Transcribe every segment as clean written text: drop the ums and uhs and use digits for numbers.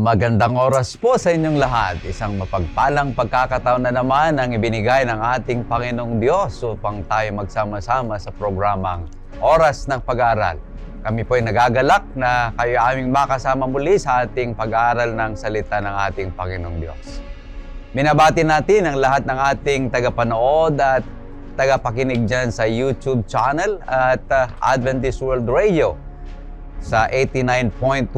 Magandang oras po sa inyong lahat. Isang mapagpalang pagkakataon na naman ang ibinigay ng ating Panginoong Diyos upang tayo magsama-sama sa programang Oras ng Pag-aaral. Kami po ay nagagalak na kayo aming makasama muli sa ating pag-aaral ng salita ng ating Panginoong Diyos. Minabati natin ang lahat ng ating tagapanood at tagapakinig dyan sa YouTube channel at Adventist World Radio sa 89.1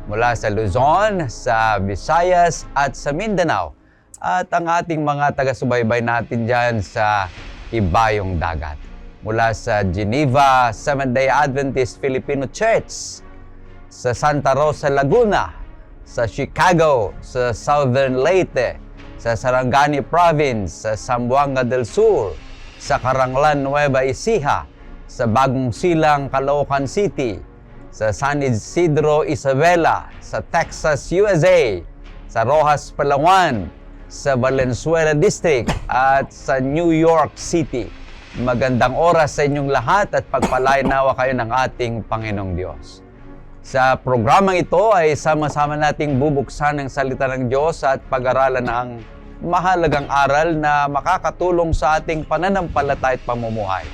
mula sa Luzon, sa Visayas at sa Mindanao at ang ating mga taga-subaybay natin dyan sa Ibayong Dagat. Mula sa Geneva, Seventh-day Adventist Filipino Church, sa Santa Rosa, Laguna, sa Chicago, sa Southern Leyte, sa Sarangani Province, sa Zamboanga del Sur, sa Caranglan, Nueva Ecija, sa Bagong Silang, Caloocan City, sa San Isidro, Isabela, sa Texas, USA, sa Rojas, Palawan, sa Valenzuela District at sa New York City. Magandang oras sa inyong lahat at pagpalain nawa kayo ng ating Panginoong Diyos. Sa programang ito ay sama-sama nating bubuksan ang salita ng Diyos at pag-aralan ang mahalagang aral na makakatulong sa ating pananampalataya at pamumuhay.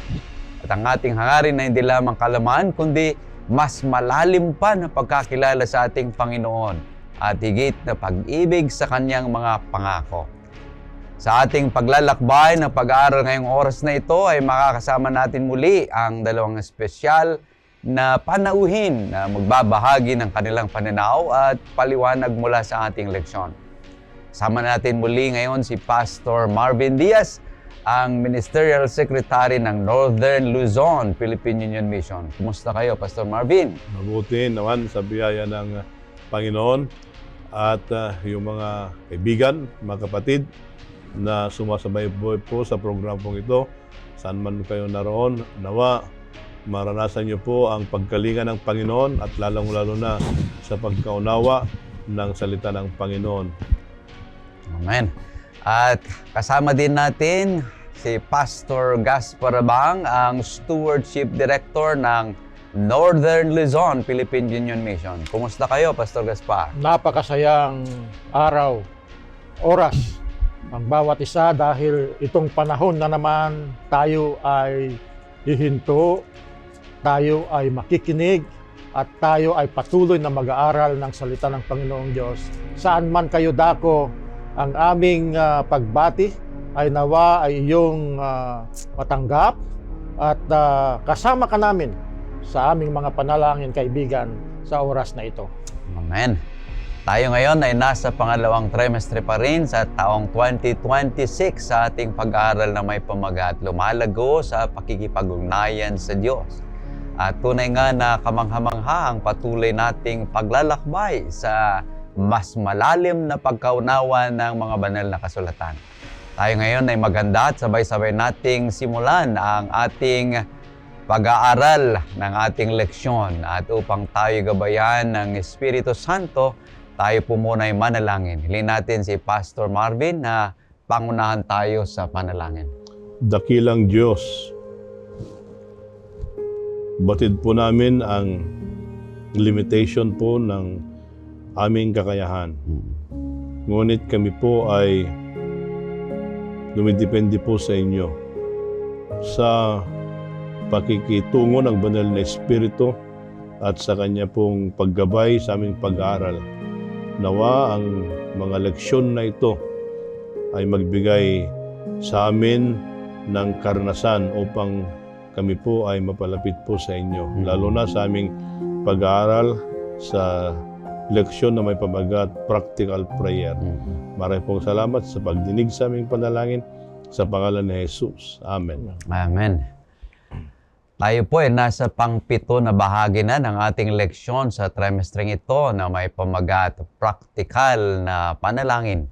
At ang ating hangarin na hindi lamang kalaman, kundi mas malalim pa na pagkakilala sa ating Panginoon at higit na pag-ibig sa Kanyang mga pangako. Sa ating paglalakbay ng pag-aaral ngayong oras na ito ay makakasama natin muli ang dalawang espesyal na panauhin na magbabahagi ng kanilang pananaw at paliwanag mula sa ating leksyon. Sama natin muli ngayon si Pastor Marvin Diaz, ang Ministerial Secretary ng Northern Luzon, Philippine Union Mission. Kumusta kayo, Pastor Marvin? Mabuti naman sa biyaya ng Panginoon at yung mga kaibigan, mga kapatid na sumasabay po sa programang ito. Saan man kayo naroon, nawa maranasan niyo po ang pagkalinga ng Panginoon at lalong-lalo na sa pagkaunawa ng salita ng Panginoon. Amen. At kasama din natin si Pastor Gaspar Abang, ang Stewardship Director ng Northern Luzon, Philippine Union Mission. Kumusta kayo, Pastor Gaspar? Napakasayang araw, oras ang bawat isa dahil itong panahon na naman tayo ay hihinto, tayo ay makikinig at tayo ay patuloy na mag-aaral ng salita ng Panginoong Diyos. Saan man kayo dako, ang aming pagbati ay nawa ay iyong matanggap at kasama ka namin sa aming mga panalangin, kaibigan, sa oras na ito. Amen. Tayo ngayon ay nasa pangalawang trimestre pa rin sa taong 2026 sa ating pag-aaral na may pamagat, lumalago sa pakikipag-ugnayan sa Diyos. At tunay nga na kamangha-mangha ang patuloy nating paglalakbay sa mas malalim na pagkaunawa ng mga banal na kasulatan. Tayo ngayon ay maganda at sabay-sabay nating simulan ang ating pag-aaral ng ating leksyon. At upang tayo gabayan ng Espiritu Santo, tayo po muna ay manalangin. Hilin natin si Pastor Marvin na pangunahan tayo sa panalangin. Dakilang Diyos, batid po namin ang limitation po ng aming kakayahan. Ngunit kami po ay dumidepende po sa inyo sa pakikitungo ng banal na Espiritu at sa Kanya pong paggabay sa aming pag-aaral. Nawa ang mga leksyon na ito ay magbigay sa amin ng karanasan upang kami po ay mapalapit po sa inyo. Lalo na sa aming pag-aaral sa leksyon na may pamagat, practical prayer. Maraming pong salamat sa pagdinig sa aming panalangin sa pangalan ni Jesus. Amen. Amen. Tayo po ay nasa pang-7 na bahagi na ng ating leksyon sa trimestreng ito na may pamagat, practical na panalangin.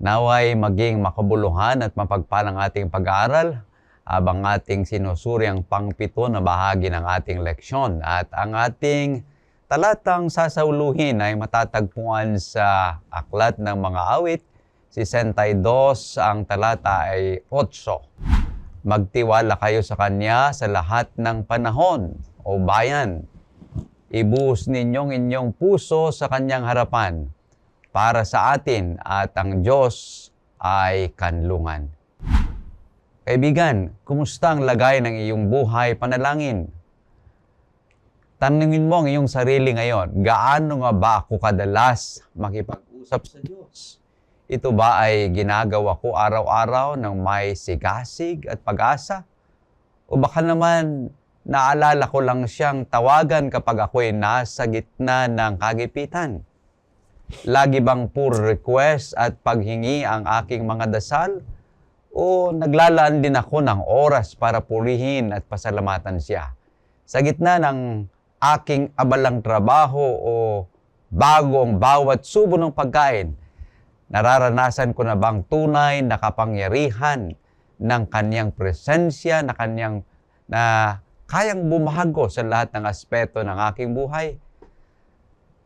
Naway maging makabuluhan at mapagpalang ating pag-aaral habang ating sinusuri ang pang-7 na bahagi ng ating leksyon. At ang ating talatang sasauluhin ay matatagpuan sa Aklat ng Mga Awit, 62, ang talata ay 8. Magtiwala kayo sa Kanya sa lahat ng panahon, o bayan. ibuhos ninyong inyong puso sa kanyang harapan para sa atin at ang Diyos ay kanlungan. Kaibigan, kumusta ang lagay ng iyong buhay panalangin? Tanungin mo ang iyong sarili ngayon, gaano nga ba ako kadalas makipag-usap sa Diyos? Ito ba ay ginagawa ko araw-araw ng may sigasig at pag-asa? O baka naman naalala ko lang siyang tawagan kapag ako'y nasa gitna ng kagipitan? Lagi bang puro request at paghingi ang aking mga dasal? O naglalaan din ako ng oras para purihin at pasalamatan siya? Sa gitna ng aking abalang trabaho o bagong bawat subo ng pagkain, nararanasan ko na bang tunay na kapangyarihan ng kanyang presensya na kayang bumahago sa lahat ng aspeto ng aking buhay?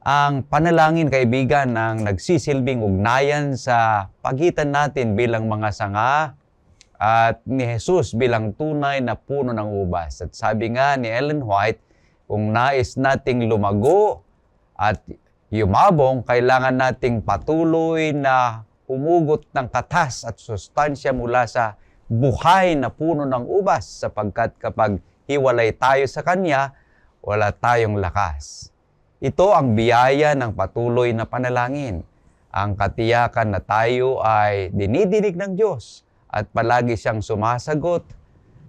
Ang panalangin, kaibigan, ang nagsisilbing ugnayan sa pagitan natin bilang mga sanga at ni Jesus bilang tunay na puno ng ubas. At sabi nga ni Ellen White, kung nais nating lumago at yumabong, kailangan nating patuloy na humugot ng katas at sustansya mula sa buhay na puno ng ubas, sapagkat kapag hiwalay tayo sa Kanya, wala tayong lakas. Ito ang biyaya ng patuloy na panalangin, ang katiyakan na tayo ay dinidinig ng Diyos at palagi siyang sumasagot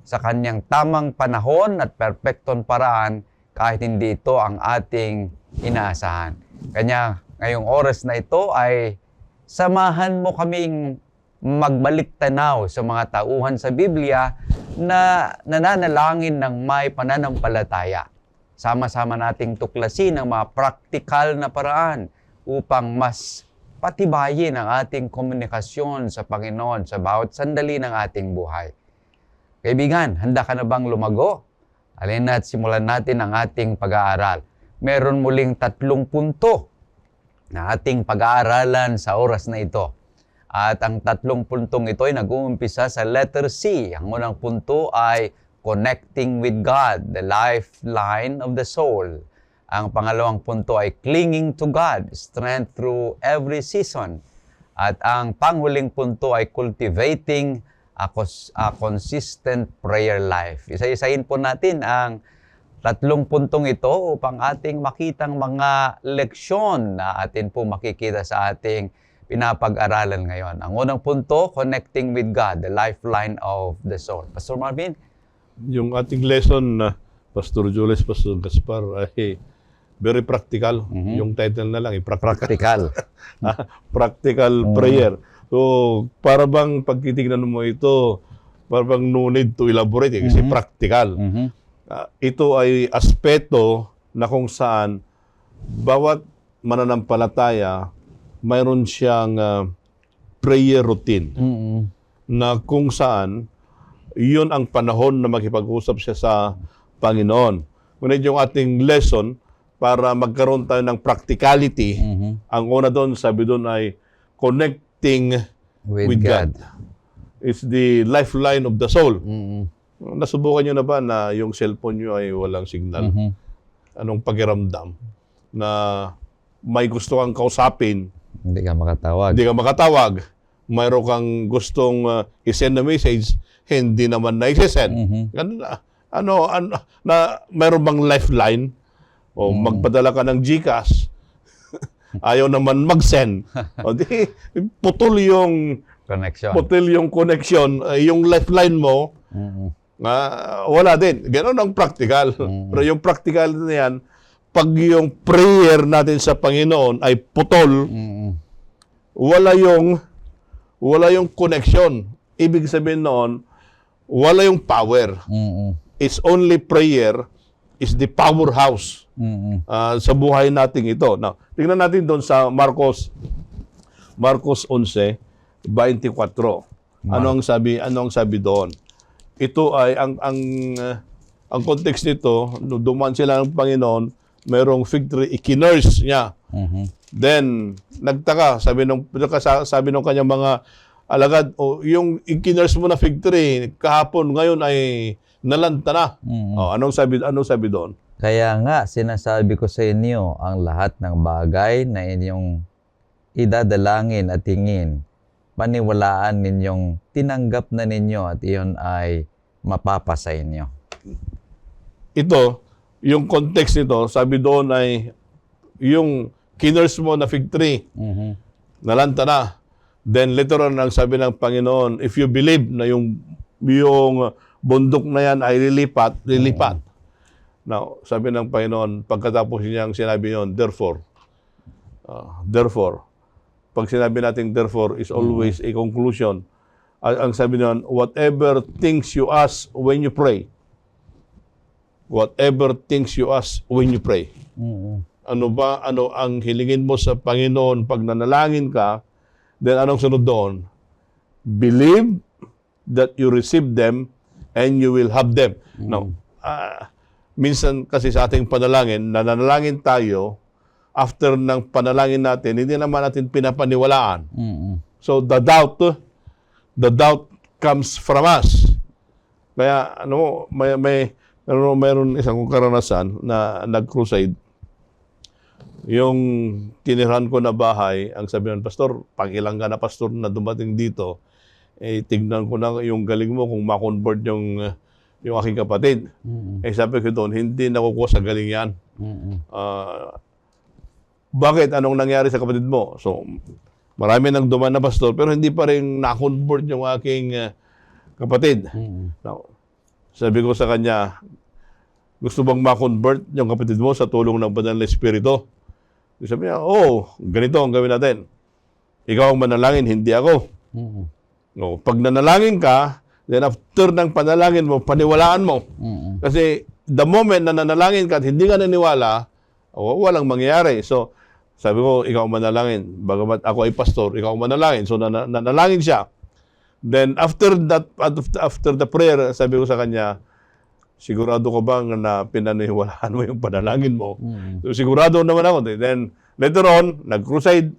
sa Kanyang tamang panahon at perpektong paraan kahit hindi ito ang ating inaasahan. Kanya ngayong oras na ito ay samahan mo kaming magbalik tanaw sa mga tauhan sa Biblia na nananalangin ng may pananampalataya. Sama-sama nating tuklasin ang mga praktikal na paraan upang mas patibayin ang ating komunikasyon sa Panginoon sa bawat sandali ng ating buhay. Kaibigan, handa ka na bang lumago? Halina't simulan natin ang ating pag-aaral. Meron muling 3 punto na ating pag-aaralan sa oras na ito. At ang 3 puntong ito ay nag-uumpisa sa letter C. Ang unang punto ay connecting with God, the lifeline of the soul. Ang pangalawang punto ay clinging to God, strength through every season. At ang panghuling punto ay cultivating a consistent prayer life. Isa-isahin po natin ang 3 puntong ito upang ating makitang mga leksyon na atin po makikita sa ating pinapag-aralan ngayon. Ang unang punto, connecting with God, the lifeline of the soul. Pastor Marvin? Yung ating lesson na Pastor Jules, Pastor Gaspar ay very practical. Yung title na lang, Practical. practical prayer. So, para bang pagtitignan mo ito, para bang no need to elaborate kasi practical. Ito ay aspeto na kung saan bawat mananampalataya mayroon siyang prayer routine na kung saan iyon ang panahon na makipag-usap siya sa Panginoon. Ngunit yung ating lesson para magkaroon tayo ng practicality, ang una doon, sabi doon ay connecting with God. It's the lifeline of the soul. Nasubukan nyo na ba na yung cellphone nyo ay walang signal? Anong pakiramdam? Na may gusto kang kausapin, Hindi ka makatawag. hindi ka makatawag. Mayroon kang gustong i-send na message, hindi naman na i-send. Ganun na. Na mayroon bang lifeline? O magpadala ka ng GCash, ayaw naman mag-send. O di, putol yung connection, yung lifeline mo, wala din. Ganon ang practical. Pero yung practical na yan, pag yung prayer natin sa Panginoon ay putol, wala yung connection. Ibig sabihin noon, wala yung power. It's only prayer is the powerhouse sa buhay natin ito. Now, tingnan natin doon sa Marcos 11:24. Ano ang sabi doon? Ito ay ang context nito, nung dumaan sila ng Panginoon, mayroong fig tree, ikinurse niya. Then, nagtaka, sabi nung kanyang mga alagad, yung ikinurse mo na fig tree, kahapon, ngayon ay nalanta na. Anong sabi doon? Kaya nga, sinasabi ko sa inyo, ang lahat ng bagay na inyong idadalangin at hingin, paniwalaan ninyong tinanggap na ninyo at iyon ay mapapasa inyo. Ito, yung context nito, sabi doon ay yung kinurse mo na fig tree, nalanta na. Then later on, ang sabi ng Panginoon, if you believe na yung bundok na yan ay lilipat. Now, sabi ng Panginoon, pagkatapos niyang sinabi yun, therefore, pag sinabi natin therefore is always a conclusion. Ang sabi niyon, whatever things you ask when you pray, whatever things you ask when you pray. Ano ang hilingin mo sa Panginoon pag nanalangin ka, then anong sunod doon? Believe that you receive them and you will have them. Now, minsan kasi sa ating panalangin, nanalangin tayo, after ng panalangin natin, hindi naman natin pinapaniwalaan. So, the doubt comes from us. Kaya, mayroon isang karanasan na nag-crusade. Yung tinirahan ko na bahay, ang sabi ng pastor, pag ilang ka na pastor na dumating dito, tignan ko na yung galing mo kung ma-convert yung aking kapatid. Sabi ko doon, hindi nakukuha sa galing yan. Bakit? Anong nangyari sa kapatid mo? So, marami nang duman na pastor, pero hindi pa rin na-convert yung aking kapatid. Now, sabi ko sa kanya, gusto bang ma-convert yung kapatid mo sa tulong ng Banal na Espiritu? Sabi niya, ganito ang gawin natin. Ikaw ang manalangin, hindi ako. No, pag nanalangin ka, then after ng panalangin mo, paniwalaan mo. Kasi the moment na nanalangin ka at hindi ka naniwala, walang mangyayari. So, sabi ko, ikaw ang manalangin. Bagamat ako ay pastor, ikaw ang manalangin. So, nanalangin siya. Then, after the prayer, sabi ko sa kanya, sigurado ko bang na pinaniwalaan mo yung panalangin mo? So, sigurado naman ako. Then, later on, nag-crusade.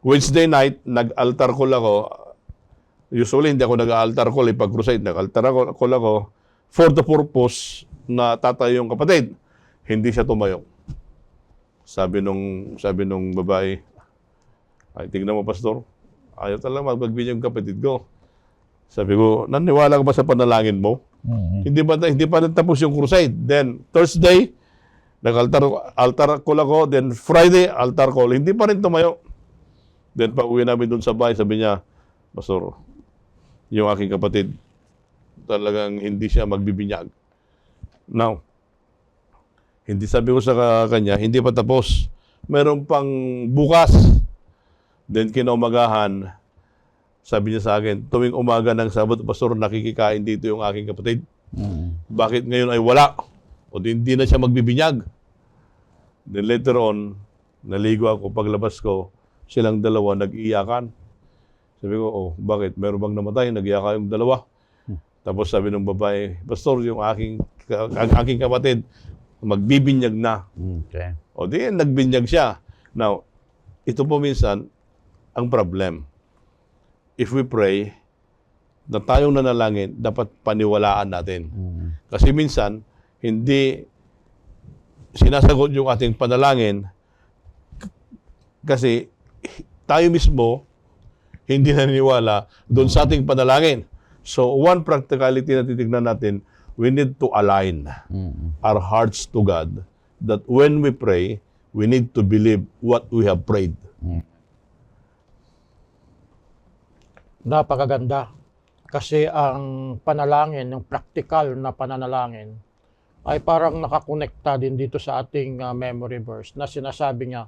Wednesday night, nag-altar call ako. Usually, hindi ako nag-altar call pag crusade. Nag-altar call ako for the purpose na tatayo yung kapatid. Hindi siya tumayo. Sabi nung babae, ay, tignan mo, pastor, ayaw talaga magbibigay yung kapatid ko. Sabi ko, naniwala ka ba sa panalangin mo? Hindi pa natapos yung crusade. Then, Thursday, nag-altar call ako. Then, Friday, altar call. Hindi pa rin tumayo. Then, pag uwi namin dun sa bahay, sabi niya, pastor, yung aking kapatid, talagang hindi siya magbibinyag. Now, hindi sabi ko sa kanya, hindi pa tapos. Meron pang bukas. Then kinaumagahan, sabi niya sa akin, tuwing umaga ng Sabado, pastor, nakikikain dito yung aking kapatid. Bakit ngayon ay wala? O hindi na siya magbibinyag. Then later on, naligo ako, paglabas ko, silang dalawa nag-iyakan. Sabi ko, bakit? Meron bang namatay? Nag-iyakan yung dalawa. Tapos sabi ng babae, pastor, yung aking kapatid, magbibinyag na. Okay. O di, nagbinyag siya. Now, ito po minsan, ang problem. If we pray, na tayong nanalangin, dapat paniwalaan natin. Kasi minsan, hindi sinasagot yung ating panalangin kasi tayo mismo hindi naniniwala doon sa ating panalangin. So, one practicality na titignan natin, we need to align our hearts to God that when we pray, we need to believe what we have prayed. Napakaganda. Kasi ang panalangin, yung practical na pananalangin, ay parang nakakonekta din dito sa ating memory verse na sinasabi niya,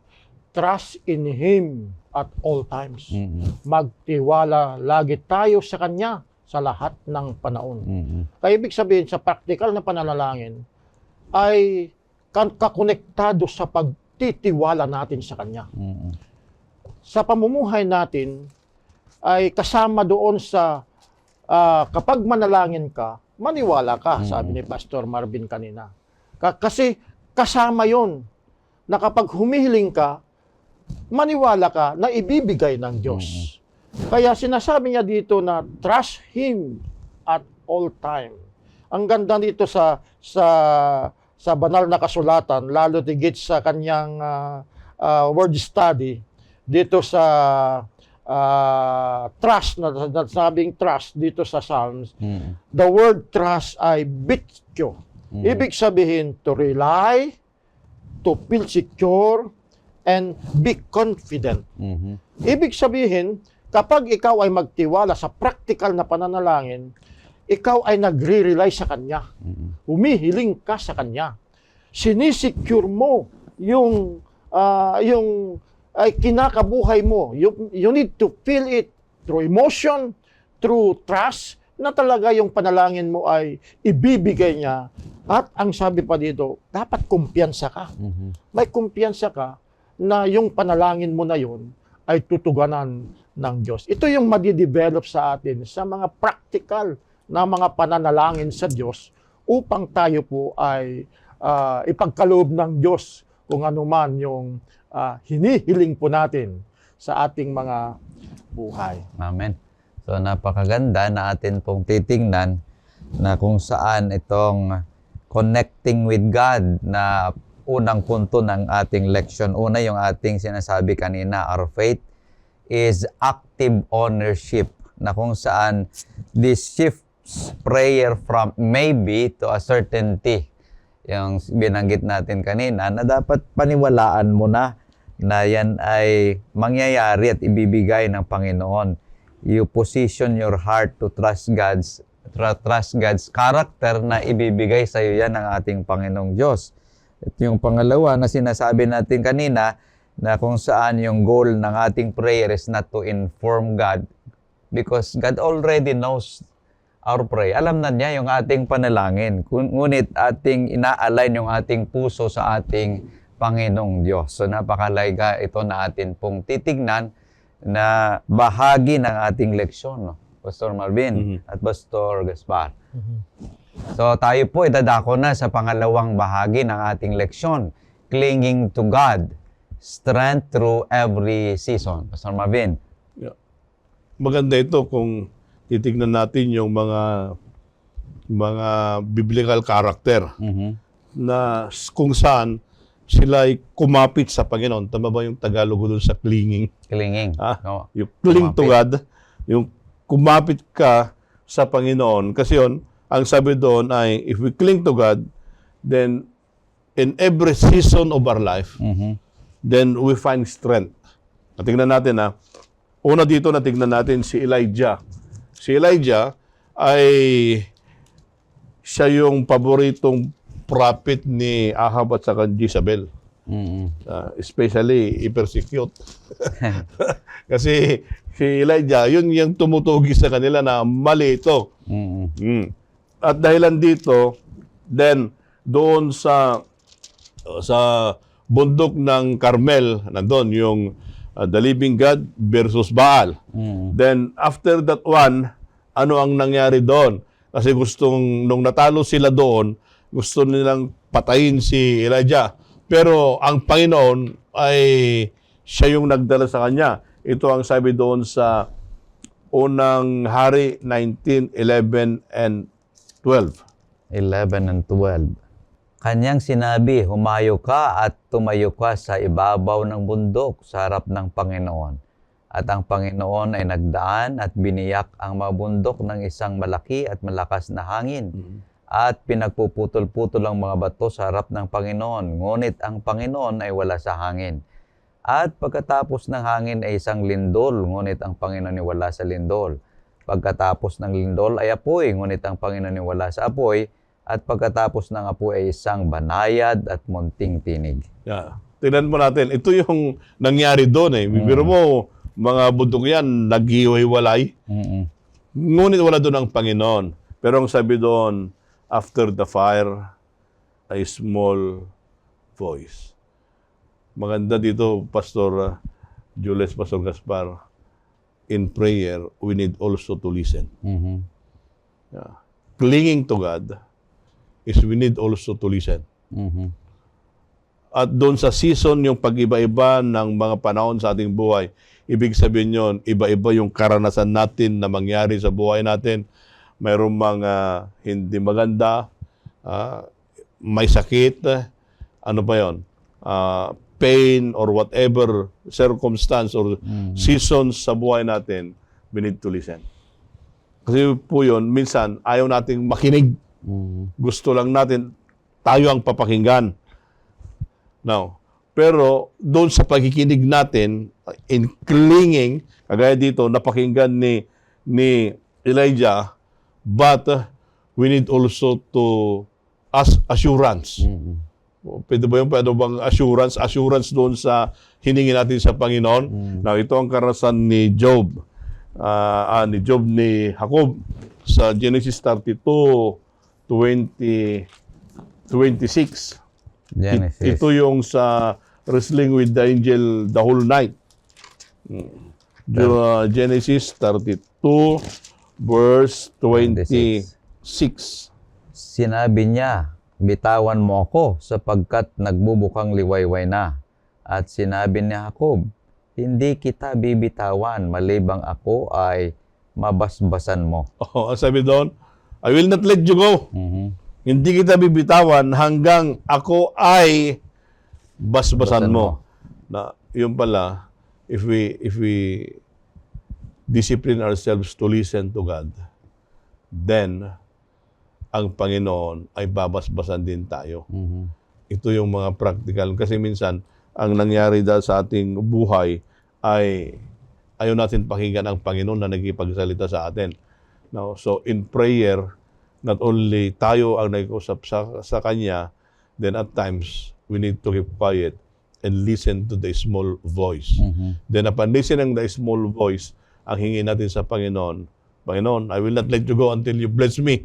trust in Him at all times. Magtiwala lagi tayo sa Kanya sa lahat ng panahon. Kaya ibig sabihin, sa practical na pananalangin, ay kakonektado sa pagtitiwala natin sa Kanya. Sa pamumuhay natin, ay kasama doon sa kapag manalangin ka, maniwala ka, sabi ni Pastor Marvin kanina. Kasi kasama yon na kapag humihiling ka, maniwala ka na ibibigay ng Diyos. Kaya sinasabi niya dito na trust Him at all time. Ang ganda dito sa sa banal na kasulatan, lalo tigit sa kanyang word study dito sa trust, na sabing trust dito sa Psalms, the word trust ay bityo. Ibig sabihin, to rely, to feel secure, and be confident. Ibig sabihin, kapag ikaw ay magtiwala sa practical na pananalangin, ikaw ay nagre-rely sa Kanya. Humihiling ka sa Kanya. Sinisecure mo yung ay kinakabuhay mo. You need to feel it through emotion, through trust, na talaga yung panalangin mo ay ibibigay niya. At ang sabi pa dito, dapat kumpiyansa ka. May kumpiyansa ka na yung panalangin mo na yun ay tutuganan ng Diyos. Ito yung madidevelop sa atin sa mga practical na mga pananalangin sa Diyos upang tayo po ay ipagkaloob ng Diyos kung ano man yung hinihiling po natin sa ating mga buhay. Amen. So napakaganda na atin pong titingnan na kung saan itong connecting with God na unang punto ng ating leksyon. Una, yung ating sinasabi kanina, our faith is active ownership, na kung saan this shifts prayer from maybe to a certainty. Yung binanggit natin kanina, na dapat paniwalaan mo na yan ay mangyayari at ibibigay ng Panginoon. You position your heart to trust God's character na ibibigay sa iyo yan ng ating Panginoong Diyos. At yung pangalawa na sinasabi natin kanina, na kung saan yung goal ng ating prayer is not to inform God, because God already knows our prayer. Alam na niya yung ating panalangin. Ngunit ating ina-align yung ating puso sa ating Panginoong Diyos. So napakalaga ito na atin pong titignan na bahagi ng ating leksyon, no? Pastor Marvin at Pastor Gaspar. So tayo po idadako na sa pangalawang bahagi ng ating leksyon, clinging to God, strength through every season. Pastor Marvin. Yeah. Maganda ito kung titignan natin yung mga biblical character na kung saan sila ay kumapit sa Panginoon. Tama ba yung Tagalog doon sa clinging? Clinging. No. You cling to God, yung kumapit ka sa Panginoon. Kasi yun, ang sabi doon ay, if we cling to God, then in every season of our life, then we find strength. Tingnan natin una dito tingnan natin si Elijah. Si Elijah ay siya yung paboritong prophet ni Ahab at saka Jezebel. Especially i-persecute. Kasi si Elijah, yun yung tumutugi sa kanila na mali ito. At dahilan dito, then doon sa bundok ng Carmel, nandun yung the living God versus Baal. Then after that one, ano ang nangyari doon? Kasi nung natalo sila doon, gusto nilang patayin si Elijah. Pero ang Panginoon ay siya yung nagdala sa kanya. Ito ang sabi doon sa unang Hari 19, 11 and 12. 11 and 12. Kanyang sinabi, humayo ka at tumayo ka sa ibabaw ng bundok sa harap ng Panginoon. At ang Panginoon ay nagdaan at biniyak ang mga bundok ng isang malaki at malakas na hangin. At pinagpuputol-putol ang mga bato sa harap ng Panginoon. Ngunit ang Panginoon ay wala sa hangin. At pagkatapos ng hangin ay isang lindol, ngunit ang Panginoon ay wala sa lindol. Pagkatapos ng lindol ay apoy, ngunit ang Panginoon ay wala sa apoy. At pagkatapos ng apoy ay isang banayad at munting tinig. Yeah. Tingnan mo natin, ito yung nangyari doon Bibiro mo, mga bundok yan, naghiwalay. Ngunit wala doon ang Panginoon. Pero ang sabi doon, after the fire, a small voice. Maganda dito, Pastor Jules, Pastor Gaspar, in prayer, we need also to listen. Yeah. Clinging to God is we need also to listen. At doon sa season, yung pag-iba-iba ng mga panahon sa ating buhay, ibig sabihin yun, iba-iba yung karanasan natin na mangyari sa buhay natin. Mayroong mga hindi maganda, may sakit, ano pa yon, pain or whatever circumstance or seasons sa buhay natin, we need to listen. Kasi po yun, minsan ayaw nating makinig. Gusto lang natin tayo ang papakinggan. Now, pero doon sa pagkikinig natin, in clinging, kagaya dito, napakinggan ni Elijah, but we need also to ask assurance. Pwede ba yung pwede bang assurance? Assurance doon sa hiningi natin sa Panginoon. Now, ito ang karanasan ni Job. Ni Jacob sa Genesis 32:26. Genesis. Ito yung sa wrestling with the angel the whole night. Genesis 32 verse 26. Sinabi niya, bitawan mo ako sapagkat nagbubukang liwayway na. At sinabi ni Jacob, hindi kita bibitawan malibang ako ay mabasbasan mo. Ang sabi doon, I will not let you go. Hindi kita bibitawan hanggang ako ay basbasan mo. Na yun pala, if we discipline ourselves to listen to God, then ang Panginoon ay babasbasan din tayo. Ito yung mga practical. Kasi minsan, ang nangyari dahil sa ating buhay ay ayaw natin pakinggan ang Panginoon na nagkipagsalita sa atin. Now, so in prayer, not only tayo ang nag-usap sa Kanya, then at times, we need to keep quiet and listen to the small voice. Then upon listening the small voice, ang hingi natin sa Panginoon, Panginoon, I will not let you go until you bless me.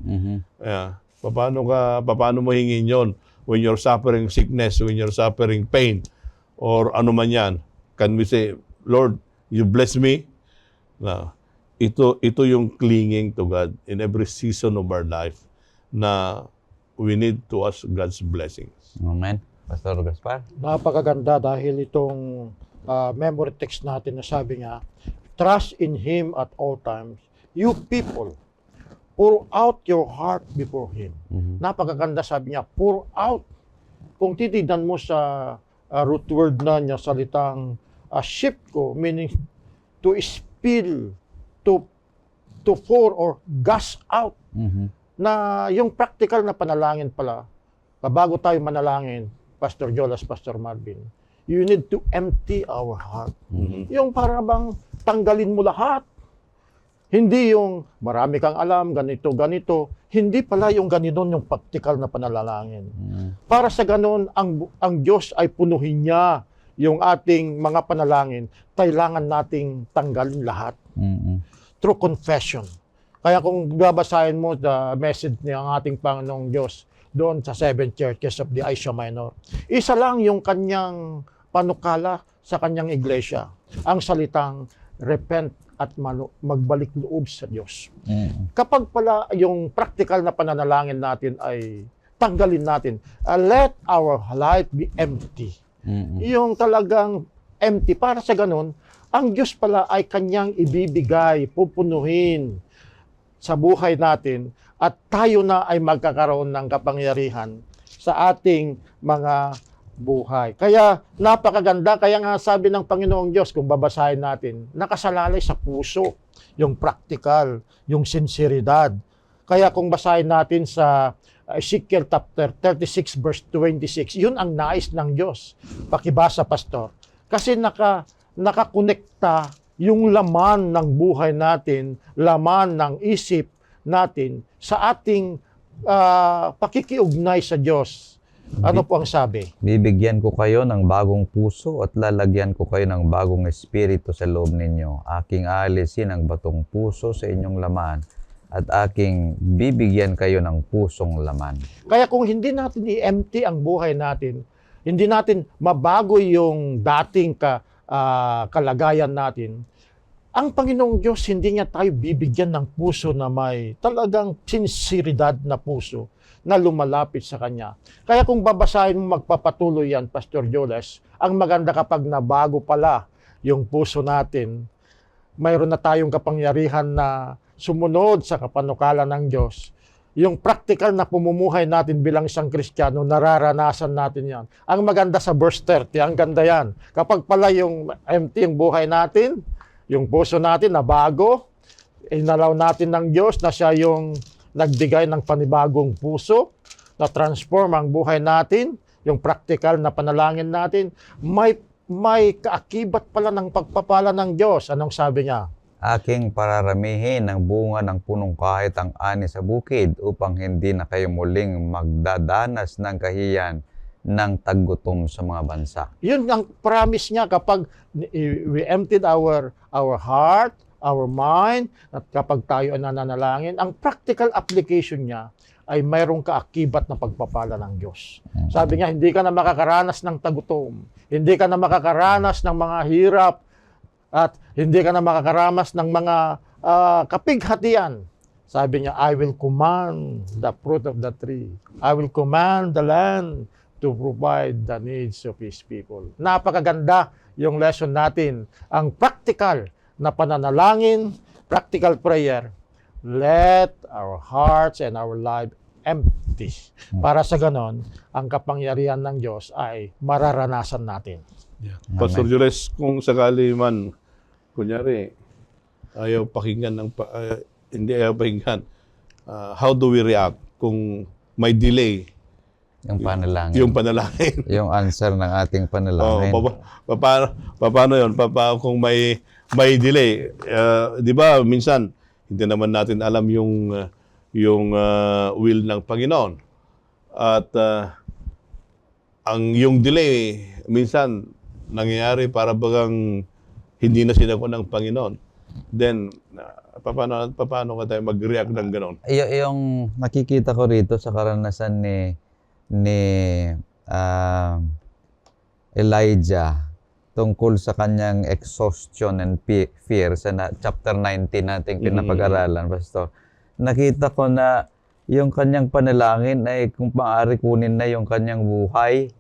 Paano mo hingin yon? When you're suffering sickness, when you're suffering pain, or ano man yan, can we say, Lord, you bless me? Na, ito yung clinging to God in every season of our life na we need to ask God's blessings. Amen. Pastor Gaspar? Napakaganda dahil itong memory text natin na sabi niya, trust in Him at all times. You people, pour out your heart before Him. Napakaganda sabi niya, pour out. Kung titignan mo sa root word na niya, salitang shipko, meaning to spill, to pour or gush out. Na yung practical na panalangin pala, bago tayo manalangin, Pastor Jolas, Pastor Marvin, you need to empty our heart. Yung para bang tanggalin mo lahat. Hindi yung marami kang alam, ganito. Hindi pala yung ganoon yung practical na panalangin. Para sa ganoon, ang Diyos ay punuhin niya yung ating mga panalangin. Kailangan nating tanggalin lahat. Through confession. Kaya kung babasahin mo the message ng ating Panginoong Diyos doon sa 7 churches of the Asia Minor, isa lang yung kanyang panukala sa kanyang iglesia. Ang salitang repent at magbalik loob sa Diyos. Kapag pala yung practical na pananalangin natin ay tanggalin natin, let our life be empty. Yung talagang empty. Para sa ganun, ang Diyos pala ay kanyang ibibigay, pupunuhin sa buhay natin at tayo na ay magkakaroon ng kapangyarihan sa ating mga buhay. Kaya napakaganda, kaya nga sabi ng Panginoong Diyos, kung babasahin natin, nakasalalay sa puso, yung practical, yung sinseridad. Kaya kung basahin natin sa Ezekiel chapter 36 verse 26, yun ang nais ng Diyos. Pakibasa, Pastor. Kasi nakakonekta yung laman ng buhay natin, laman ng isip natin sa ating pakikiugnay sa Diyos. Ano po ang sabi? Bibigyan ko kayo ng bagong puso at lalagyan ko kayo ng bagong espiritu sa loob ninyo. Aking aalisin ang batong puso sa inyong laman at aking bibigyan kayo ng pusong laman. Kaya kung hindi natin i-empty ang buhay natin, hindi natin mabago yung dating kalagayan natin, ang Panginoong Diyos, hindi niya tayo bibigyan ng puso na may talagang sinseridad na puso na lumalapit sa Kanya. Kaya kung babasahin mo, magpapatuloy yan, Pastor Jolas, ang maganda kapag nabago pala yung puso natin, mayroon na tayong kapangyarihan na sumunod sa kapanukala ng Diyos. yung practical na pumumuhay natin bilang isang Kristiyano, nararanasan natin yan. Ang maganda sa verse 30, ang ganda yan. Kapag pala yung empty yung buhay natin, yung puso natin na bago, inalaw natin ng Diyos na siya yung nagbigay ng panibagong puso, na transform ang buhay natin, yung practical na panalangin natin, may kaakibat pala ng pagpapala ng Diyos. Anong sabi niya? Aking pararamihin ang bunga ng punong kahit ang ani sa bukid upang hindi na kayo muling magdadanas ng kahiyan ng taggutom sa mga bansa. Yun ang promise niya kapag we emptied our heart, our mind, at kapag tayo ay nananalangin, ang practical application niya ay mayroong kaakibat na pagpapala ng Diyos. Sabi niya, hindi ka na makakaranas ng tagutom, hindi ka na makakaranas ng mga hirap, at hindi ka na makakaramas ng mga kapighatian. Sabi niya, I will command the fruit of the tree. I will command the land to provide the needs of His people. Napakaganda yung lesson natin. Ang practical na pananalangin, practical prayer, let our hearts and our life empty. Para sa ganon, ang kapangyarihan ng Diyos ay mararanasan natin. Yeah. Pastor Jules, kung sakali man, kunyari, ayaw pakinggan hindi ayaw pakinggan, how do we react kung may delay? Yung panalangin. Yung panalangin. Yung answer ng ating panalangin. Paano yun? Kung may delay, di ba minsan, hindi naman natin alam yung will ng Panginoon. At yung delay, minsan, nangyayari para bagang hindi na sinako ng Panginoon. Then, paano ka tayo mag-react ng gano'n? Yung nakikita ko rito sa karanasan ni Elijah tungkol sa kanyang exhaustion and fear sa chapter 19 nating pinapag-aralan, Pastor. Nakita ko na yung kanyang panalangin ay kung maaari kunin na yung kanyang buhay.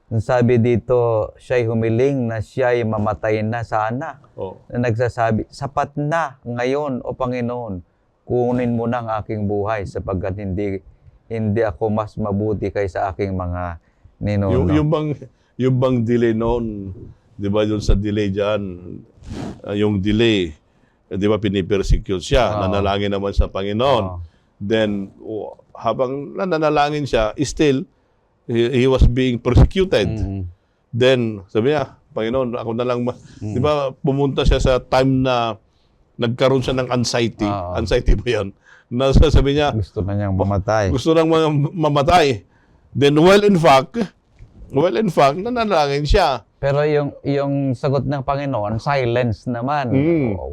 Sabi dito, siya'y humiling na siya'y mamatay na sana. Na nagsasabi, sapat na ngayon, O Panginoon, kunin mo na ang aking buhay sapagkat hindi ako mas mabuti kaysa aking mga ninuno. Yung bang delay noon, di ba yun sa delay dyan, yung delay, di ba pinipersecute siya, nanalangin naman sa Panginoon. Then, habang nananalangin siya, still, he was being persecuted. Then, sabi niya, Panginoon, ako na lang, di ba, pumunta siya sa time na nagkaroon siya ng anxiety. Anxiety ba yun? Sabi niya, gusto na niyang mamatay. Gusto nang mamatay. Then, well, in fact, nanalangin siya. Pero yung sagot ng Panginoon, silence naman.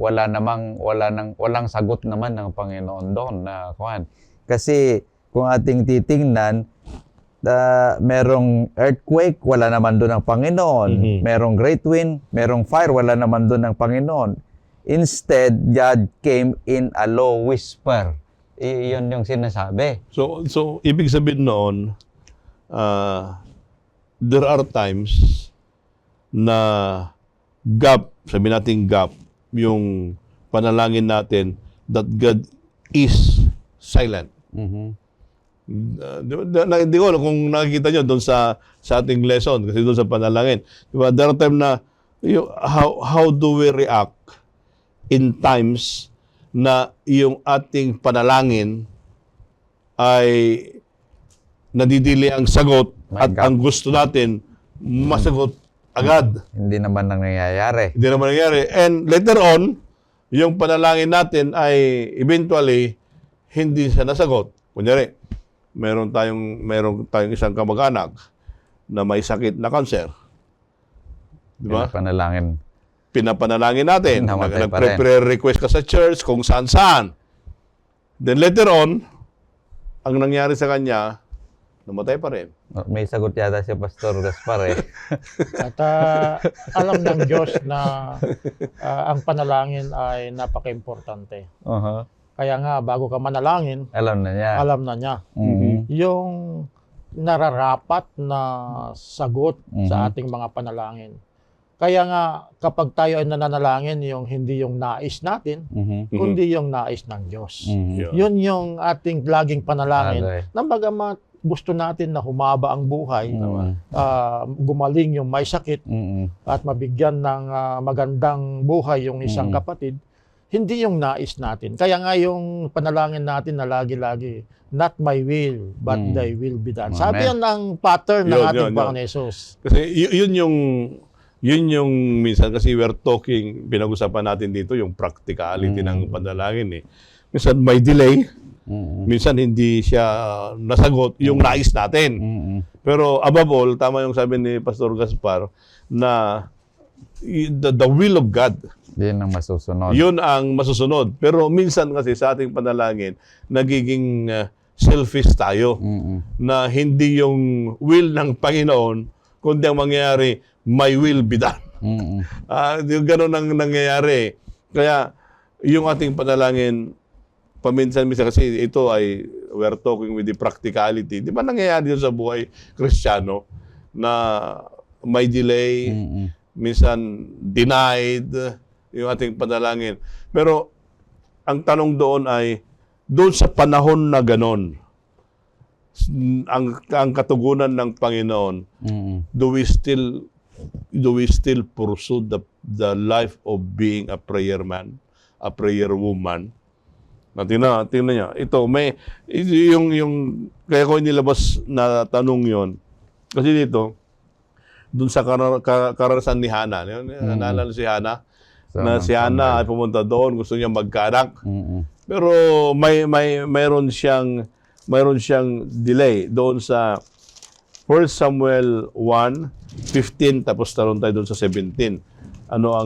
Walang sagot naman ng Panginoon doon na kuhan. Kasi kung ating titingnan, merong earthquake, wala naman doon ang Panginoon. Merong great wind, merong fire, wala naman doon ang Panginoon. Instead, God came in a low whisper. Iyon yung sinasabi. So ibig sabihin noon, there are times na sabi natin gap, yung panalangin natin that God is silent. Hindi ko kung nakikita nyo doon sa ating lesson, kasi doon sa panalangin. Diba, there are times na, how do we react in times na yung ating panalangin ay nadidili ang sagot at ang gusto natin masagot agad. Hindi naman nangyayari. And later on, yung panalangin natin ay eventually hindi siya nasagot. Kunyari, meron tayong isang kamag-anak na may sakit na cancer. Di ba? Pinapanalangin natin. Nagpre-request ka sa church kung saan-saan. Then later on, ang nangyari sa kanya, namatay pa rin. May sagot yata si Pastor Gaspar eh. At alam ng Diyos na ang panalangin ay napaka-importante. Kaya nga, bago ka manalangin, alam na niya. Yung nararapat na sagot sa ating mga panalangin. Kaya nga, kapag tayo ay nananalangin, hindi yung nais natin, kundi yung nais ng Diyos. Yeah. Yun yung ating laging panalangin. Okay. Na bagamat gusto natin na humaba ang buhay, gumaling yung may sakit, at mabigyan ng magandang buhay yung isang kapatid, hindi yung nais natin. Kaya nga yung panalangin natin na lagi-lagi, not my will, but thy will be done. Sabi yan ng pattern ng ating Panginoon Jesus. Kasi yun yung minsan, kasi we're talking, pinag-usapan natin dito yung practicality ng panalangin eh. Minsan may delay, minsan hindi siya nasagot yung nais natin. Pero above all, tama yung sabi ni Pastor Gaspar, na the will of God, Yun ang masusunod. yun ang masusunod. Pero minsan kasi sa ating panalangin, nagiging selfish tayo. Na hindi yung will ng Panginoon, kundi ang mangyayari, my will be done. Yung gano'n ang nangyayari. Kaya yung ating panalangin, paminsan-minsan kasi ito ay, we're talking with the practicality. Di ba nangyayari yun sa buhay Kristiyano na may delay, minsan denied yung ating panalangin. Pero ang tanong doon ay, doon sa panahon na ganon, ang katugunan ng Panginoon, do we still pursue the life of being a prayer man, a prayer woman? Tingnan niyo. Ito, yung kaya ko inilabas na tanong yon. Kasi dito, dun sa karanasan ni Hana, naalala si Hana, na si Hana ay pumunta doon, gusto niya magkaanak. Pero mayroon siyang delay doon sa 1 Samuel 1:15, tapos taron tayo doon sa 17. Ano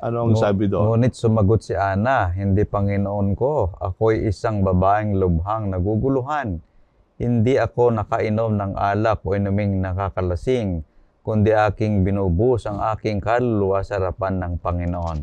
ang sabi doon? Ngunit sumagot si Ana, hindi Panginoon ko, ako'y isang babaeng lubhang naguguluhan. Hindi ako nakainom ng alak o inuming nakakalasing, kundi aking binubuhos ang aking kaluluwa sa harapan ng Panginoon.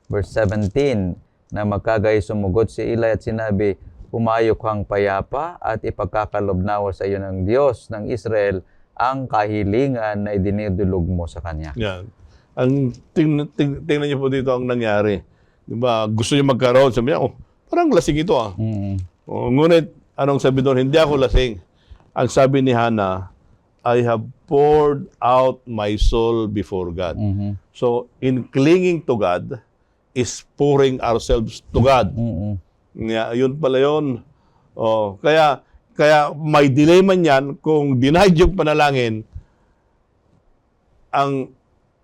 Verse 17, na magkagay sumugot si Eli at sinabi, umayo kang payapa at ipagkakalobnawa sa iyo ng Diyos ng Israel ang kahilingan na idinidulog mo sa Kanya. Yan. Ang tingnan niyo po dito ang nangyari. Diba? Gusto niya magkaroon. Sabi niya, parang lasing ito ah. Ngunit, anong sabi doon? Hindi ako lasing. Ang sabi ni Hana, I have poured out my soul before God. So, in clinging to God, is pouring ourselves to God. Yun pala yun. Kaya may delay man yan, kung denied yung panalangin, ang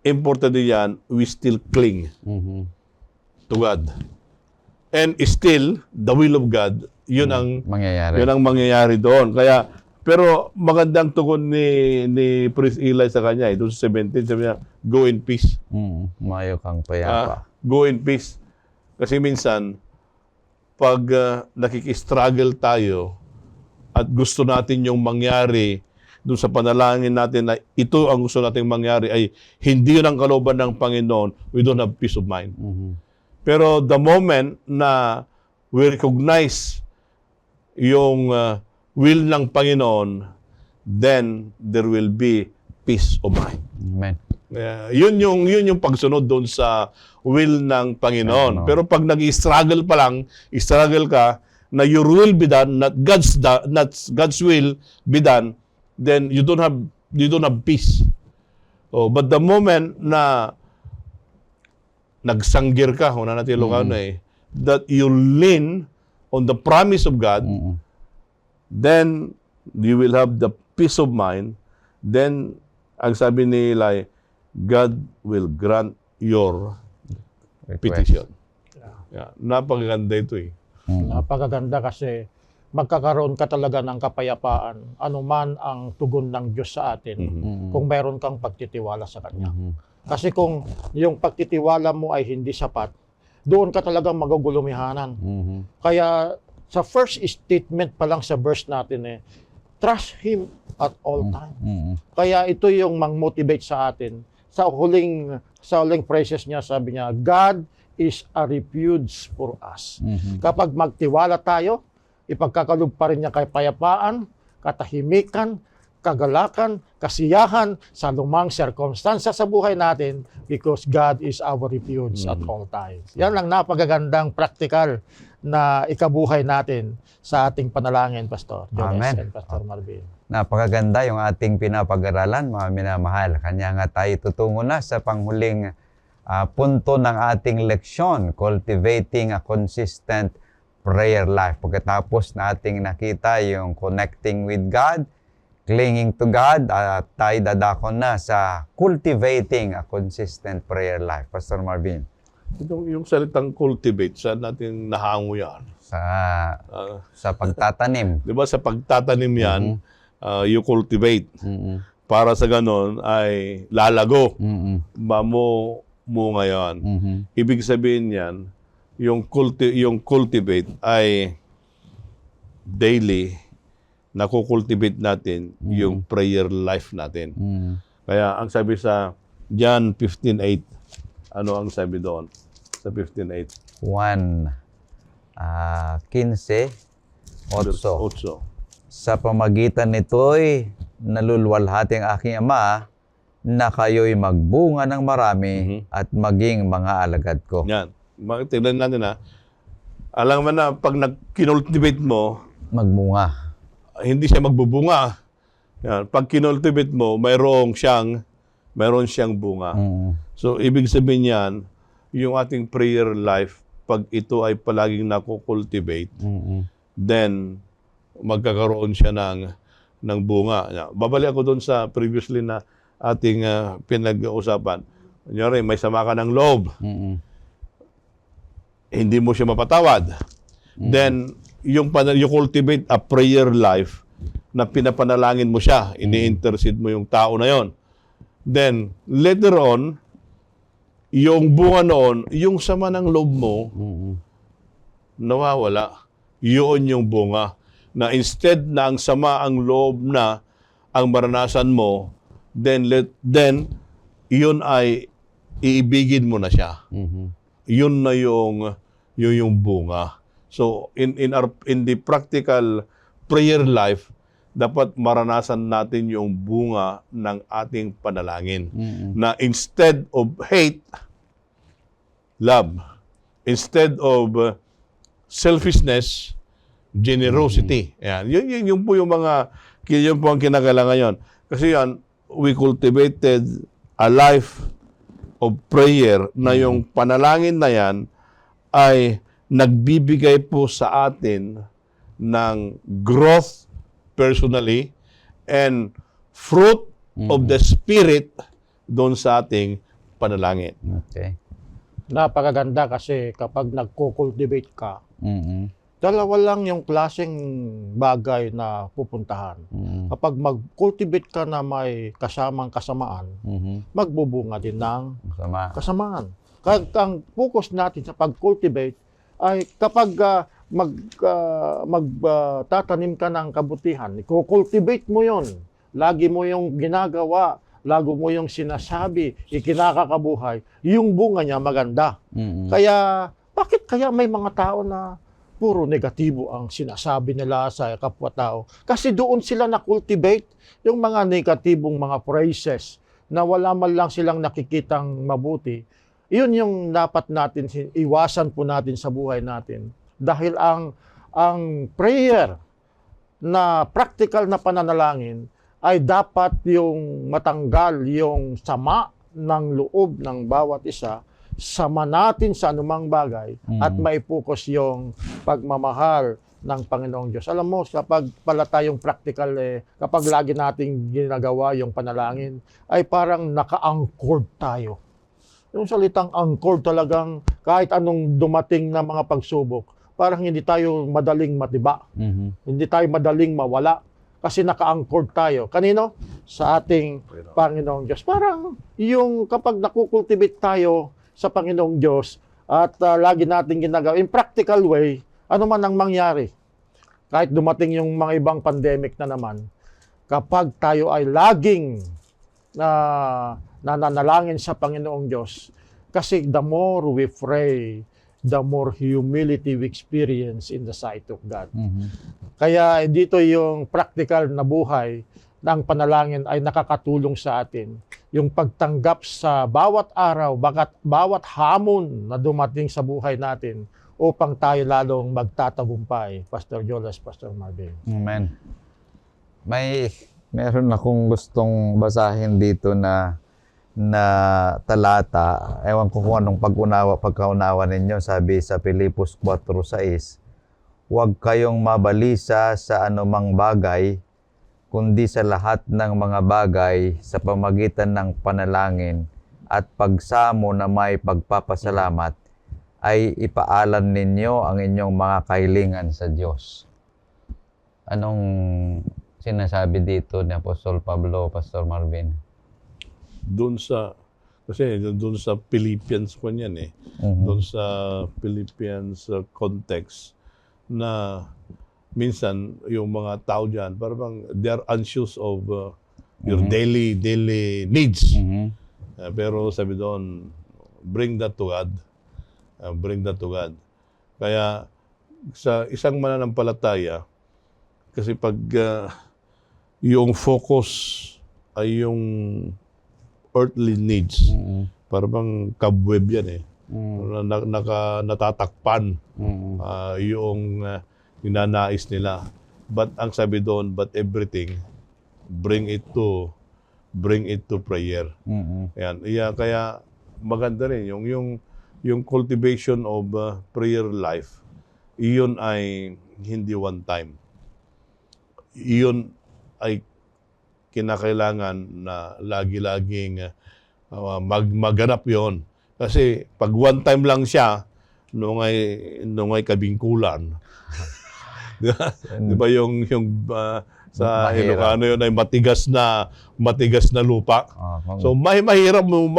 importante yan, we still cling to God. And still, the will of God, yun ang mangyayari doon. Kaya, pero magandang tugon ni Priest Eli sa kanya, doon sa 17, sabi niya, go in peace. Umayo kang payapa. Go in peace. Kasi minsan, pag nakikistruggle tayo at gusto natin yung mangyari doon sa panalangin natin na ito ang gusto nating mangyari ay hindi yun ang kalooban ng Panginoon, we don't have peace of mind. Pero the moment na we recognize yung will ng Panginoon, then there will be peace of mind. Amen. Yun yung pagsunod doon sa will ng Panginoon. Pero pag nag-struggle pa lang, struggle ka na your will be done, not God's will be done, then you don't have peace. But the moment na nagsanggir ka, una natin Ilocano that you lean on the promise of God, then you will have the peace of mind. Then, ang sabi ni Eli, God will grant your petition. Yeah. Napakaganda ito eh. Napakaganda kasi magkakaroon ka talaga ng kapayapaan anuman ang tugon ng Diyos sa atin kung mayroon kang pagtitiwala sa Kanya. Kasi kung yung pagtitiwala mo ay hindi sapat, doon ka talagang magugulumihanan. Kaya sa first statement pa lang sa verse natin trust Him at all time. Kaya ito yung mang-motivate sa atin. Sa huling phrases niya, sabi niya, God is a refuge for us. Kapag magtiwala tayo, ipagkakalob pa rin niya kay payapaan, katahimikan, kagalakan, kasiyahan sa lumang circumstances sa buhay natin because God is our refuge at all times. Yan ang napagagandang practical na ikabuhay natin sa ating panalangin, Pastor Jones Amen. and Pastor Marvin. Napakaganda yung ating pinapag-aralan, mga minamahal. Kanya nga tayo tutungo na sa panghuling punto ng ating leksyon, cultivating a consistent prayer life. Pagkatapos na ating nakita yung connecting with God, clinging to God, tayo dadako na sa cultivating a consistent prayer life. Pastor Marvin. Yung salitang cultivate, saan natin nahango yan? Sa pagtatanim. Di ba sa pagtatanim yan, you cultivate. Para sa ganon ay lalago. Mo ngayon. Ibig sabihin yan, yung cultivate ay daily nakukultivate natin yung prayer life natin. Kaya ang sabi sa John 15:8, ano ang sabi doon sa 15:8? 15:8. Sa pamagitan nito'y nalulwalhati ang aking Ama na kayo'y magbunga ng marami at maging mga alagad ko. Yan. Tignan natin alam mo na pag kinultivate mo, Magmunga. hindi siya magbubunga. Yan. Pag kinultivate mo, mayroon siyang bunga. So, ibig sabihin yan, yung ating prayer life, pag ito ay palaging nakukultivate, then magkakaroon siya ng bunga. Yan. Babalik ako doon sa previously na ating pinag-uusapan. Kunyari, may sama ka ng loob. Hindi mo siya mapatawad. Then, you cultivate a prayer life na pinapanalangin mo siya, ini-intercede mo yung tao na yon. Then, later on, yung bunga noon, yung sama ng loob mo, nawawala. Yun yung bunga. Na instead na ang sama ang loob na ang maranasan mo, then yun ay iibigin mo na siya. Yun na yung bunga. So in the practical prayer life, dapat maranasan natin yung bunga ng ating panalangin. Na instead of hate, love. Instead of selfishness, generosity. Yan. Yun po yung yun po ang kinakailangan yun. Kasi yan, we cultivated a life of prayer na yung panalangin na yan ay nagbibigay po sa atin ng growth personally and fruit of the Spirit doon sa ating panalangin. Okay. Napakaganda kasi kapag nagko-cultivate ka, dalawa lang yung klaseng bagay na pupuntahan. Kapag mag-cultivate ka na may kasamang kasamaan, magbubunga din ng kasamaan. Kaya ang focus natin sa pag-cultivate ay kapag magtatanim ka ng kabutihan, i-cultivate mo yon. Lagi mo yung ginagawa, lagi mo yung sinasabi, ikinakakabuhay, yung bunga niya maganda. Kaya, bakit kaya may mga tao na puro negatibo ang sinasabi nila sa kapwa-tao? Kasi doon sila na-cultivate yung mga negatibong mga phrases na wala man lang silang nakikitang mabuti. Yun yung dapat natin, iwasan po natin sa buhay natin. Dahil ang prayer na practical na pananalangin ay dapat yung matanggal yung sama ng loob ng bawat isa, sama natin sa anumang bagay at maipokus yung pagmamahal ng Panginoong Diyos. Alam mo, kapag pala tayong practical, kapag lagi nating ginagawa yung panalangin, ay parang naka-anchored tayo. Yung salitang anchored talagang kahit anong dumating na mga pagsubok, parang hindi tayo madaling matiba. Hindi tayo madaling mawala. Kasi naka-anchored tayo. Kanino? Sa ating Panginoong Diyos. Parang yung kapag nakukultivate tayo sa Panginoong Diyos at lagi natin ginagawa, in practical way, ano man ang mangyari. Kahit dumating yung mga ibang pandemic na naman, kapag tayo ay laging nananalangin sa Panginoong Diyos, kasi the more we pray, the more humility we experience in the sight of God. Kaya dito yung practical na buhay na ang panalangin ay nakakatulong sa atin. Yung pagtanggap sa bawat araw, bawat hamon na dumating sa buhay natin upang tayo lalong magtatagumpay. Pastor Jolas, Pastor Marvin. Amen. Meron akong gustong basahin dito na talata. Ewan ko kung anong pagkaunawa ninyo. Sabi sa Pilipos 4:6, huwag kayong mabalisa sa anumang bagay, kundi sa lahat ng mga bagay sa pamagitan ng panalangin at pagsamo na may pagpapasalamat ay ipaalam ninyo ang inyong mga kahilingan sa Diyos. Anong sinasabi dito ni Apostol Pablo, Pastor Marvin? Doon sa Philippians ko niyan eh. Doon sa Philippians context na minsan yung mga tao diyan parang they're anxious of your daily needs. Pero sabi doon, bring that to God. Bring that to God. Kaya sa isang mananampalataya, kasi pag yung focus ay yung earthly needs, parang cobweb yan eh. Natatakpan yung ninanais nila. But ang sabi doon, but everything, bring it to prayer. Yan. Kaya maganda rin yung cultivation of prayer life. Iyon ay hindi one time. Iyon ay kinakailangan na lagi-laging magganap yon. Kasi pag one time lang siya, nung ay kabingkulan. Di ba yung sa Ilocano yun ay matigas na lupa. So mahirap mo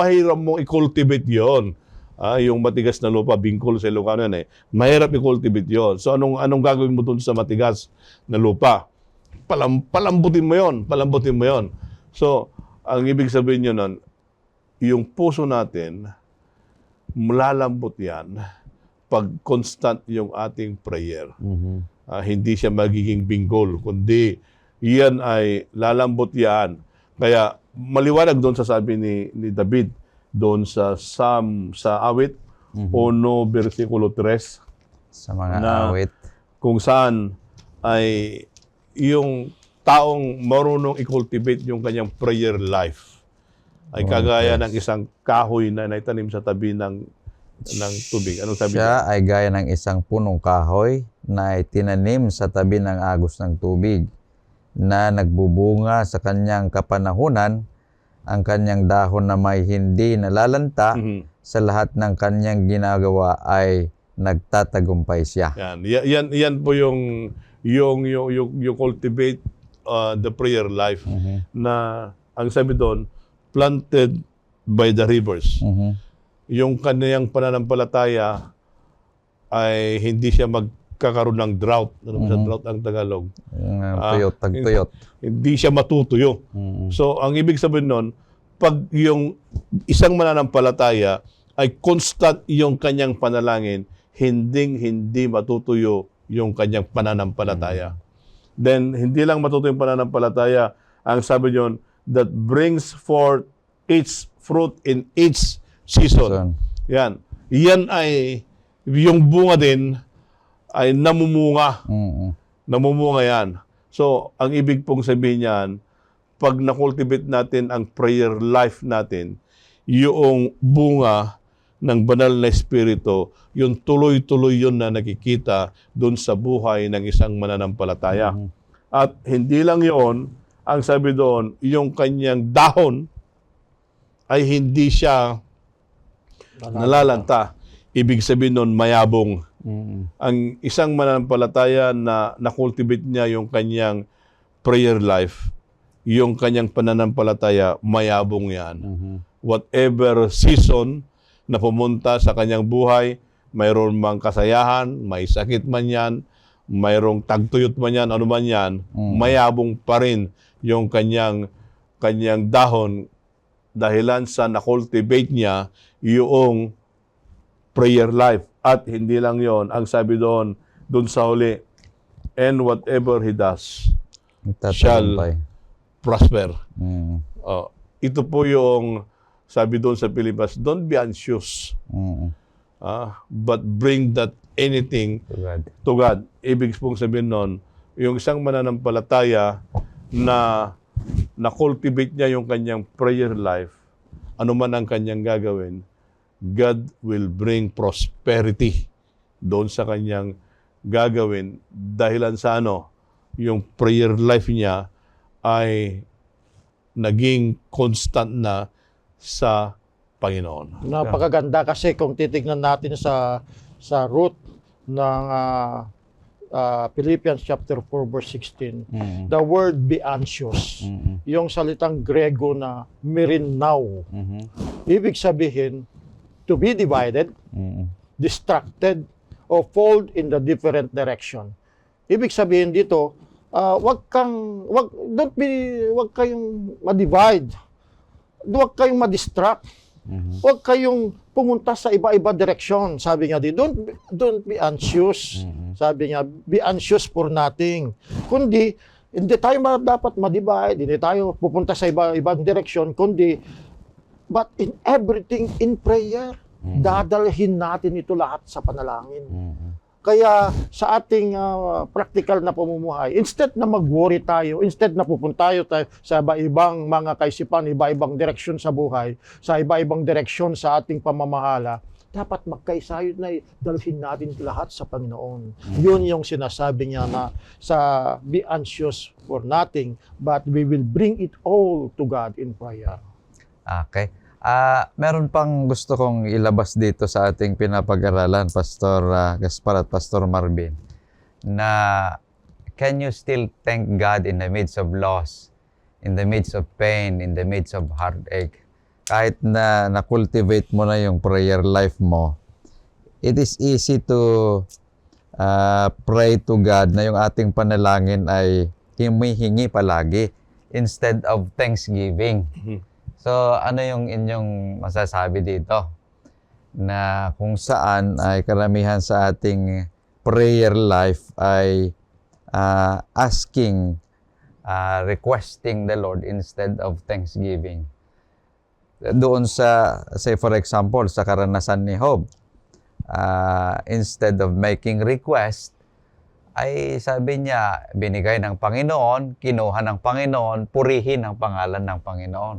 i-cultivate yon. Yung matigas na lupa, bingkol sa Ilocano yan eh. Mahirap i-cultivate yon. So anong gagawin mo dun sa matigas na lupa? Palambutin mo yon. So ang ibig sabihin nyo nun, yung puso natin, malalambot yan pag constant yung ating prayer. Hindi siya magiging binggol, kundi yan ay lalambot yan. Kaya maliwanag doon sa sabi ni David, doon sa awit, 1 versikulo 3, Sa mga awit. kung saan ay yung taong marunong i-cultivate yung kanyang prayer life ay kagaya ng isang kahoy na naitanim sa tabi ng tubig. Anong sabi Siya ay gaya ng isang punong kahoy na itinanim sa tabi ng agos ng tubig, na nagbubunga sa kanyang kapanahunan, ang kanyang dahon na may hindi nalalanta, sa lahat ng kanyang ginagawa ay nagtatagumpay siya. Yan po yung cultivate the prayer life na ang sabi doon, planted by the rivers. Yung kanyang pananampalataya ay hindi siya magkakaroon ng drought. Ano sa drought ang Tagalog? Tagtuyot. Hindi siya matutuyo. So, ang ibig sabihin nun, pag yung isang mananampalataya ay constant yung kanyang panalangin, hindi matutuyo yung kanyang pananampalataya. Then, hindi lang matutuyo yung pananampalataya, ang sabi nyon, that brings forth its fruit in its season. Yan. Yan ay, yung bunga din, ay namumunga. Namumunga yan. So, ang ibig pong sabihin yan, pag na-cultivate natin ang prayer life natin, yung bunga ng banal na espiritu, yung tuloy-tuloy yun na nakikita doon sa buhay ng isang mananampalataya. At hindi lang yon, ang sabi doon, yung kanyang dahon ay hindi siya nalalanta. Ibig sabihin nun, mayabong. Ang isang mananampalataya na na-cultivate niya yung kanyang prayer life, yung kanyang pananampalataya, mayabong yan. Whatever season na pumunta sa kanyang buhay, mayroon mang kasayahan, may sakit man yan, mayroong tagtuyot man yan, ano man yan, mayabong pa rin yung kanyang dahon dahilan sa na-cultivate niya yung prayer life. At hindi lang yon, ang sabi doon sa huli, and whatever he does shall prosper. Mm. Ito po yung sabi doon sa Pilipinas, don't be anxious, Mm. but bring that anything Tugad. to God. Ibig pong sabihin nun, yung isang mananampalataya na na-cultivate niya yung kanyang prayer life, ano man ang kanyang gagawin, God will bring prosperity doon sa kanyang gagawin dahilan sa yung prayer life niya ay naging constant na sa Panginoon. Napakaganda kasi kung titignan natin sa root ng Philippians chapter 4 verse 16, Mm. the word be anxious, Mm. yung salitang Grego na mirinao, Mhm. ibig sabihin to be divided, Mm. distracted, or fold in the different direction. Ibig sabihin dito, wag kayong ma-divide. Wag kayong ma-distract. Mhm. Wag kayong pumunta sa iba-iba direksyon. Sabi nga dito, don't be anxious. Sabi nga, be anxious for nothing. Kundi, hindi tayo dapat ma-divide, hindi tayo pupunta sa iba-ibang direksyon, kundi, but in everything in prayer, dadalhin natin ito lahat sa panalangin. Mm. Kaya sa ating practical na pamumuhay, instead na mag-worry tayo, instead na pupunta tayo sa iba-ibang mga kaisipan, iba-ibang direksyon sa buhay, sa iba-ibang direksyon sa ating pamamahala, dapat magkaisayo na dalhin natin lahat sa Panginoon. Yun yung sinasabi niya na sa be anxious for nothing, but we will bring it all to God in prayer. Okay. Meron pang gusto kong ilabas dito sa ating pinapag-aralan, Pastor Gaspar at Pastor Marvin, na can you still thank God in the midst of loss, in the midst of pain, in the midst of heartache? Kahit na na-cultivate mo na yung prayer life mo, it is easy to pray to God na yung ating panalangin ay humihingi palagi instead of thanksgiving. So, ano yung inyong masasabi dito? Na kung saan ay karamihan sa ating prayer life ay requesting the Lord instead of thanksgiving. Doon sa, say for example, sa karanasan ni Job, instead of making request, ay sabi niya, binigay ng Panginoon, kinuha ng Panginoon, purihin ang pangalan ng Panginoon.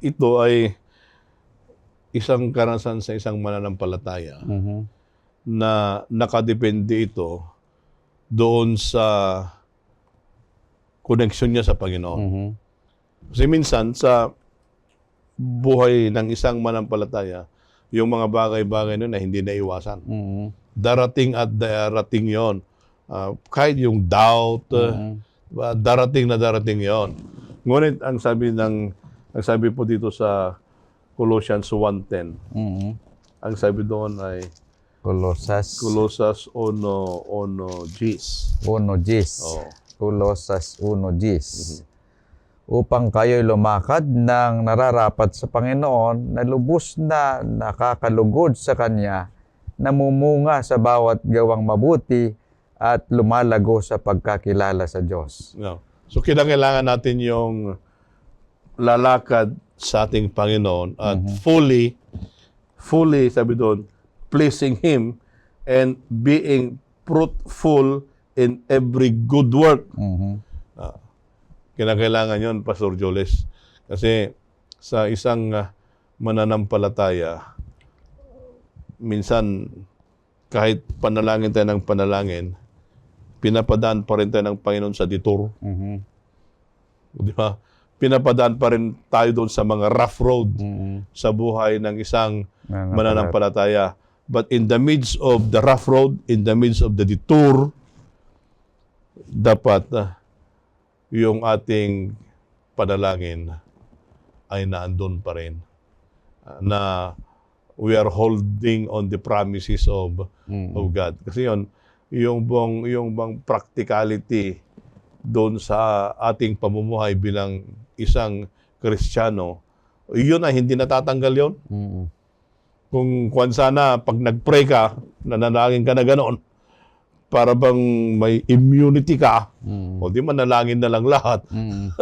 Ito ay isang karanasan sa isang mananampalataya na nakadepende ito doon sa koneksyon niya sa Panginoon. Kasi minsan sa buhay ng isang mananampalataya, yung mga bagay-bagay nun na hindi naiwasan. Darating at darating yon. Kahit yung doubt, darating na darating yon. Ngunit ang sabi po dito sa Colossians 1:10, ang sabi doon ay Colossus 1:10. 1:10. Oh. Colossus 1:10. Upang kayo'y lumakad ng nararapat sa Panginoon na lubos na nakakalugod sa Kanya, namumunga sa bawat gawang mabuti at lumalago sa pagkakilala sa Diyos. No. So kailangan natin yung lalakad sa ating Panginoon at fully sabi doon, pleasing Him and being fruitful in every good work. Kailangan yon, Pastor Joles. Kasi sa isang mananampalataya, minsan kahit panalangin tayo ng panalangin, pinapadaan pa rin tayo ng Panginoon sa detour. Di ba? Pinapadaan pa rin tayo doon sa mga rough road sa buhay ng isang mananampalataya. But in the midst of the rough road, in the midst of the detour, dapat yung ating panalangin ay naandun pa rin. Na we are holding on the promises of God. Kasi yung bang practicality doon sa ating pamumuhay bilang isang Kristiyano, yun ay hindi natatanggal yun. Kung sana, pag nag-pray ka, nananalangin ka na ganoon, para bang may immunity ka, Mm. o di manalangin na lang lahat. Mm.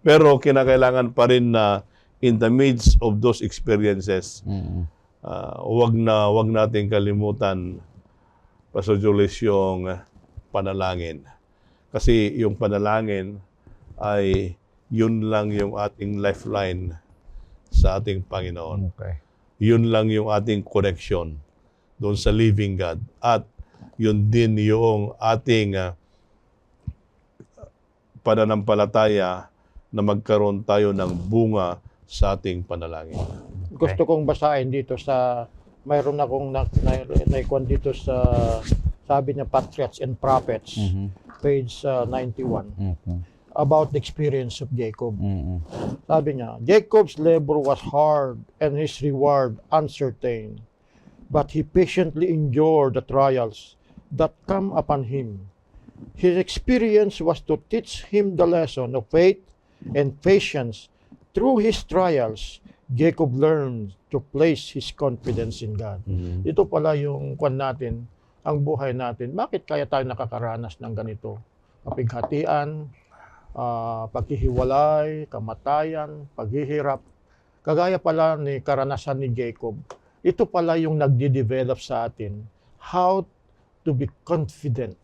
Pero kinakailangan pa rin na in the midst of those experiences, Mm. wag nating kalimutan, Pastor Julius, yung panalangin. Kasi yung panalangin ay yun lang yung ating lifeline sa ating Panginoon. Okay. Yun lang yung ating connection doon sa living God. At yun din yung ating pananampalataya na magkaroon tayo ng bunga sa ating panalangin. Gusto kong basahin dito sa, mayroon akong naikuan dito sa, sabi niya, Patriarchs and Prophets, Mhm. page 91, Mhm. about the experience of Jacob. Mhm. Sabi niya, Jacob's labor was hard and his reward uncertain, but he patiently endured the trials that come upon him. His experience was to teach him the lesson of faith and patience. Through his trials, Jacob learned to place his confidence in God. Ito pala yung kwan natin, ang buhay natin. Bakit kaya tayo nakakaranas ng ganito? Kapighatian, paghihiwalay, kamatayan, paghihirap. Kagaya pala ni karanasan ni Jacob, ito pala yung nagde-develop sa atin how to be confident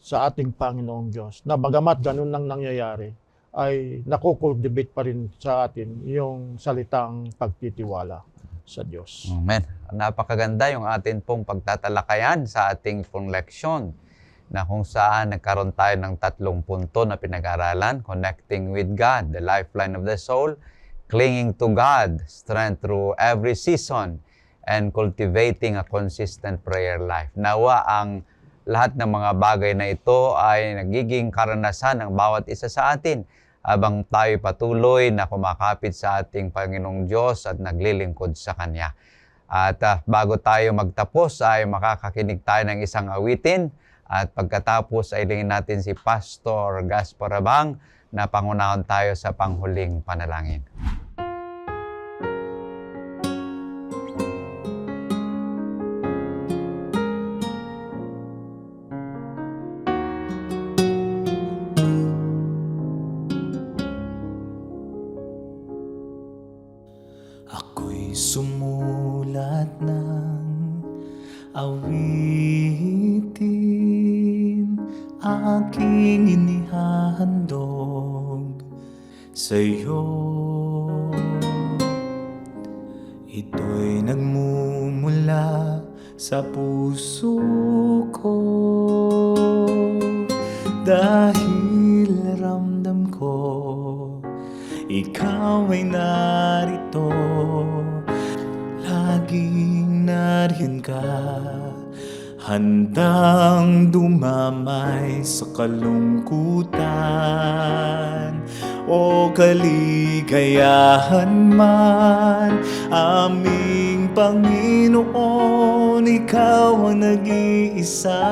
sa ating Panginoong Diyos. Na bagamat ganun nang nangyayari, ay nakukultivate pa rin sa atin yung salitang pagtitiwala sa Diyos. Amen. Napakaganda yung atin pong pagtatalakayan sa ating pong leksyon na kung saan nagkaroon tayo ng 3 punto na pinag-aralan: connecting with God, the lifeline of the soul; clinging to God, strength through every season; and cultivating a consistent prayer life. Nawa ang lahat ng mga bagay na ito ay nagiging karanasan ng bawat isa sa atin habang tayo patuloy na kumakapit sa ating Panginoong Diyos at naglilingkod sa Kanya. At bago tayo magtapos ay makakakinig tayo ng isang awitin, at pagkatapos ay lingin natin si Pastor Gaspar Abang na pangunahon tayo sa panghuling panalangin. Ako'y sumulat ng awitin, aking inihahandog sa'yo. Ito'y nagmumula sa puso ko, dahil ramdam ko ikaw ay narito. Laging nariyan ka, handang dumamay sa kalungkutan o kaligayahan man. Aming Panginoon, ikaw ang nag-iisa.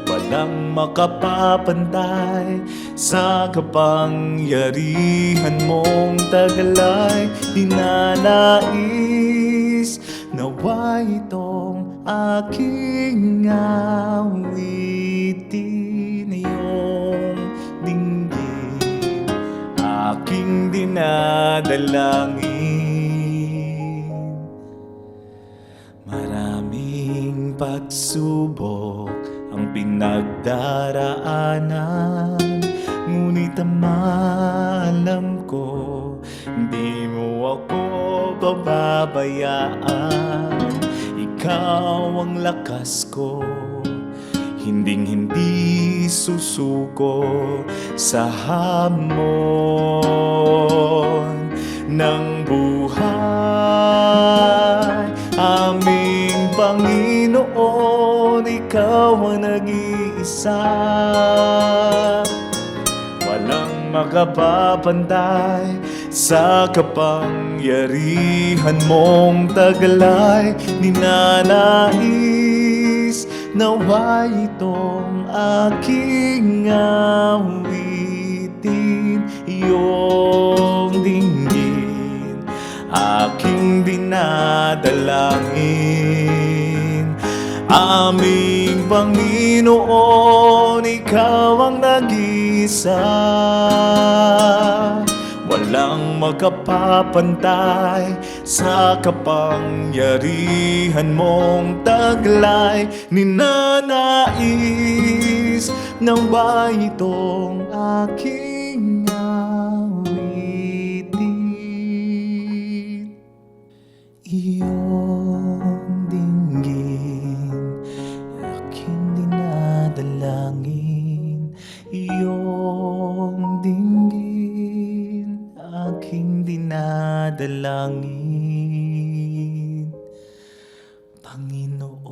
Walang makapapantay sa kapangyarihan mong taglay. Dinanais nawa itong aking awitin, iyong dinggin, aking dinadalangin. Maraming pagsubok ang pinagdaraanan, ngunit alam ko, hindi mo ako pababayaan. Ikaw ang lakas ko, hinding-hindi susuko sa hamon ng buhay. Aming Panginoon, ikaw ang nag-iisa. Walang makapapantay sa kapangyarihan mong taglay. Ninanais nawa itong aking awitin, iyong dinggin, aking dinadalangin. Aming Panginoon, Ikaw ang nag-isa. Walang magkapapantay sa kapangyarihan mong taglay. Ninanais ng bahay itong aking awitin. Iyong dinggin, aking dinadalangin. Iyong dinggin, aking dinadalangin, Panginoon.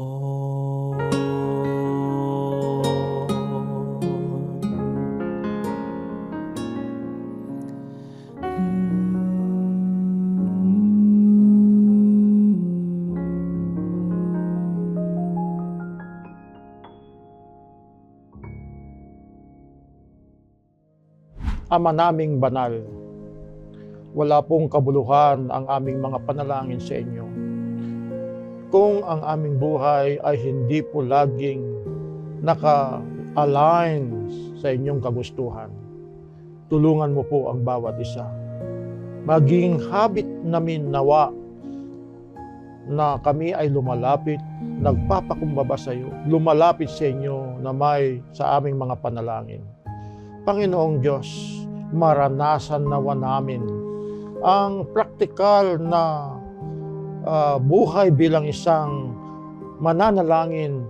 Ama naming banal, wala pong kabuluhan ang aming mga panalangin sa inyo. Kung ang aming buhay ay hindi po laging naka-align sa inyong kagustuhan, tulungan mo po ang bawat isa. Maging habit namin nawa na kami ay lumalapit, nagpapakumbaba sa iyo, lumalapit sa inyo na may sa aming mga panalangin. Panginoong Diyos, maranasan nawa namin ang praktikal na buhay bilang isang mananalangin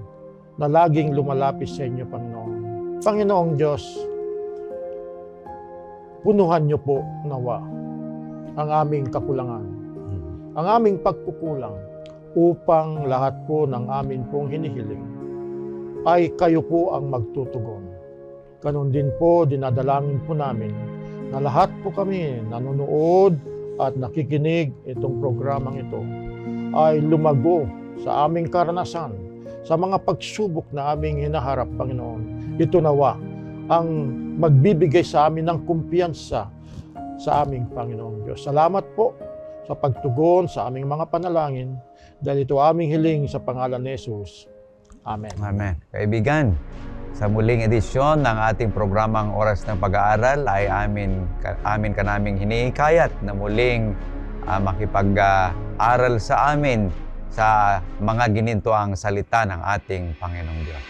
na laging lumalapit sa inyo, Panginoon. Panginoong Diyos, punuhan niyo po nawa ang aming kakulangan, ang aming pagkukulang, upang lahat po ng amin pong hinihiling ay kayo po ang magtutugon. Ganon din po, dinadalangin po namin na lahat po kami nanonood at nakikinig itong programang ito ay lumago sa aming karanasan, sa mga pagsubok na aming hinaharap, Panginoon. Ito nawa ang magbibigay sa amin ng kumpiyansa sa aming Panginoong Diyos. Salamat po sa pagtugon sa aming mga panalangin, dahil ito aming hiling sa pangalan ni Jesus. Amen. Amen. Kaibigan, sa muling edisyon ng ating programang Oras ng Pag-aaral ay amin ka naming hinihikayat na muling makipag-aral sa amin sa mga ginintoang salita ng ating Panginoong Diyos.